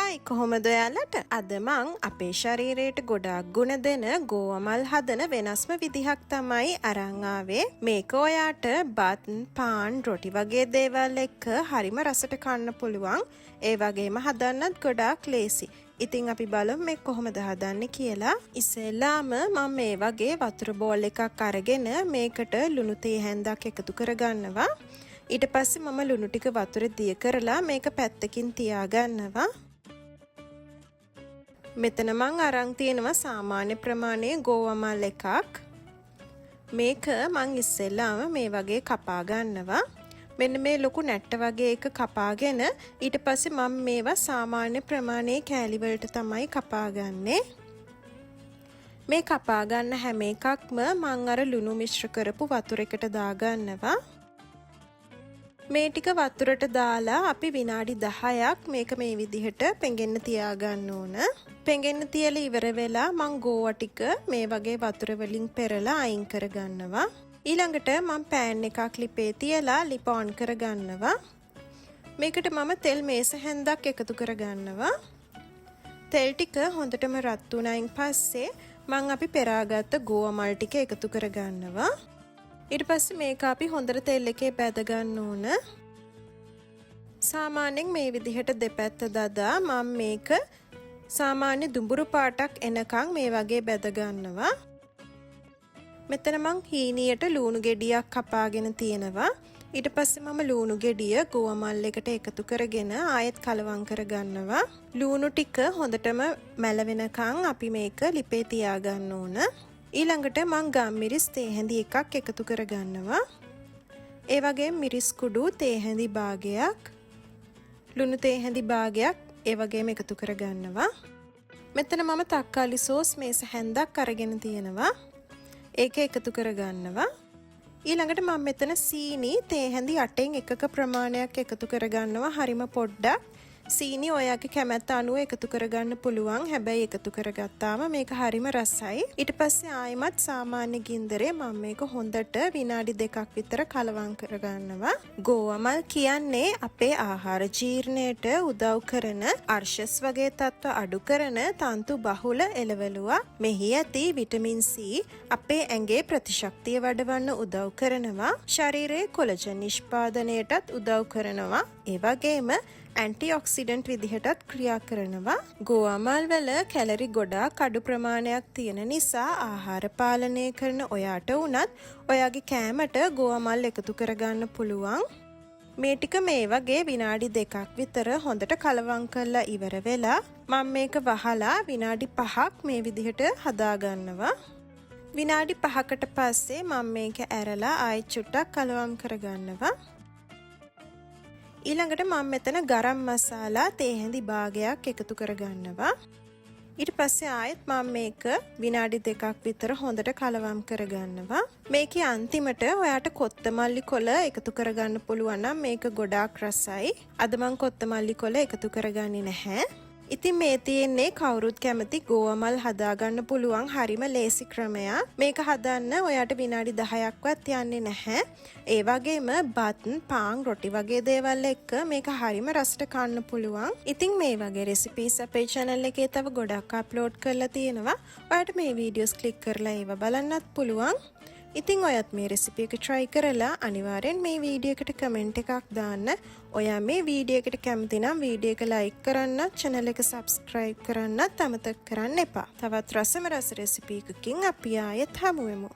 හයි කොහොමද ඔයාලට? අද මං අපේ ශරීරයට ගොඩාක් ගුණ දෙන ගෝවමල් හදන වෙනස්ම විදිහක් තමයි අරන් ආවේ. මේක ඔයාට බත්, පාන්, රොටි වගේ දේවල් එක්ක හරිම රසට කන්න පුළුවන්. ඒ වගේම හදන්නත් ගොඩාක් ලේසි. ඉතින් අපි බලමු මේ කොහොමද හදන්නේ කියලා. ඉස්සෙල්ලාම මම මේ වගේ වතුර බෝල් එකක් අරගෙන මේකට ලුණු තේ හැන්දක් එකතු කරගන්නවා. ඊට පස්සේ මම ලුණු ටික වතුරේ දිය කරලා මේක පැත්තකින් තියාගන්නවා. මෙතන මං අරන් තියෙනවා සාමාන්‍ය ප්‍රමාණයේ ගෝවමල් එකක්. මේක මං ඉස්සෙල්ලාම මේ වගේ කපා ගන්නවා. මෙන්න මේ ලොකු නැට්ට වගේ එක කපාගෙන ඊට පස්සේ මම මේවා සාමාන්‍ය ප්‍රමාණයේ කෑලි වලට තමයි කපාගන්නේ. මේ කපා ගන්න හැම එකක්ම මං අර ලුණු මිශ්‍ර කරපු වතුර එකට දාගන්නවා. මේ ටික වතුරට දාලා අපි විනාඩි 10ක් මේක මේ විදිහට පෙඟෙන්න තියාගන්න ඕන. පෙඟෙන්න තියලා ඉවර වෙලා මං ගෝවා ටික මේ වගේ වතුර වලින් පෙරලා අයින් කරගන්නවා. ඊළඟට මම පෑන් එකක් ලිපේ තියලා ලිප ඔන් කරගන්නවා. මේකට මම තෙල් මේස හැන්දක් එකතු කරගන්නවා. තෙල් ටික හොඳටම රත් වුණායින් පස්සේ මං අපි පෙරාගත්ත ගෝවා මල් ටික එකතු කරගන්නවා. ඊට පස්සේ මේක අපි හොඳට තෙල් එකේ බැද ගන්න ඕන. සාමාන්‍යයෙන් මේ විදිහට දෙපැත්ත දදා මම මේක සාමාන්‍ය දුඹුරු පාටක් එනකන් මේ වගේ බැද ගන්නවා. මෙතන මං හීනියට ලුණු ගෙඩියක් කපාගෙන තියෙනවා. ඊට පස්සේ මම ලුණු ගෙඩිය ගෝවා මල් එකට එකතු කරගෙන ආයෙත් කලවම් කරගන්නවා. ලුණු ටික හොඳටම මැල වෙනකන් අපි මේක ලිපේ තියාගන්න ඕන. ඊළඟට මං ගම් මිරිස් තේ හැඳි එකක් එකතු කරගන්නවා. ඒ වගේම මිරිස් කුඩු තේ හැඳි භාගයක්, ලුණු තේ හැඳි භාගයක් ඒ වගේම එකතු කරගන්නවා. මෙතන මම තක්කාලි සෝස් මේස හැන්දක් අරගෙන තියෙනවා. ඒක එකතු කරගන්නවා. ඊළඟට මම මෙතන සීනි තේ හැඳි 8න් එකක ප්‍රමාණයක් එකතු කරගන්නවා. හරිම පොඩ්ඩක්. සීනි ඔයාගේ කැමැත්ත අනුව එකතු කරගන්න පුළුවන්. හැබැයි එකතු කරගත්තාම මේක හරිම රසයි. ඊට පස්සේ ආයෙමත් සාමාන්‍ය ගින්දරේ මම මේක හොඳට විනාඩි 2ක් විතර කලවම් කරගන්නවා. ගෝවමල් කියන්නේ අපේ ආහාර ජීර්ණයට උදව් කරන, අර්ශස් වගේ තත්ත්ව අඩු කරන තන්තු බහුල එළවලුවක්. මෙහි ඇති විටමින් C අපේ ඇඟේ ප්‍රතිශක්තිය වඩවන්න උදව් කරනවා. ශරීරයේ කොලජන් නිෂ්පාදනයටත් උදව් කරනවා. ඒ වගේම ඇන්ටිඔක්සිඩන්ට් විදිහටත් ක්‍රියා කරනවා. ගෝවමල් වල කැලරි ගොඩාක් අඩු ප්‍රමාණයක් තියෙන නිසා ආහාර පාලනය කරන ඔයාට වුණත් ඔයාගේ කෑමට ගෝවමල් එකතු කරගන්න පුළුවන්. මේ ටික මේ වගේ විනාඩි 2ක් විතර හොඳට කලවම් කරලා ඉවර වෙලා මම මේක වහලා විනාඩි 5ක් මේ විදිහට හදාගන්නවා. විනාඩි 5කට පස්සේ මම මේක ඇරලා ආයෙත් චුට්ටක් කලවම් කරගන්නවා. ඊළඟට මම මෙතන ගරම් මසාලා තේ හැඳි භාගයක් එකතු කරගන්නවා. ඊට පස්සේ ආයෙත් මම මේක විනාඩි 2ක් විතර හොඳට කලවම් කරගන්නවා. මේකේ අන්තිමට ඔයාට කොත්තමල්ලි කොළ එකතු කරගන්න පුළුවන් නම් මේක ගොඩාක් රසයි. අද මම කොත්තමල්ලි කොළ එකතු කරගන්නේ නැහැ. ඉතින් මේ තියෙන්නේ කවුරුත් කැමති ගෝවමල් හදාගන්න පුළුවන් හරිම ලේසි ක්‍රමයක්. මේක හදන්න ඔයාට විනාඩි 10ක්වත් යන්නේ නැහැ. ඒ වගේම බත්, පාන්, රොටි වගේ දේවල් එක්ක මේක හරිම රසට කන්න පුළුවන්. ඉතින් මේ වගේ රෙසිපීස් අපේ channel එකේ තව ගොඩක් අප්ලෝඩ් කරලා තියෙනවා. ඔයාට මේ වීඩියෝස් ක්ලික් කරලා ඒව බලන්නත් පුළුවන්. ඉතින් ඔයත් මේ රෙසිපි එක try කරලා අනිවාර්යෙන් මේ වීඩියෝ එකට කමෙන්ට් එකක් දාන්න. ඔයා මේ වීඩියෝ එකට කැමති නම් වීඩියෝ එක like කරන්න, channel එක subscribe කරන්නත් අමතක කරන්න එපා. තවත් රසම රස රෙසිපි එකකින් අපි ආයෙත් හමු වෙමු.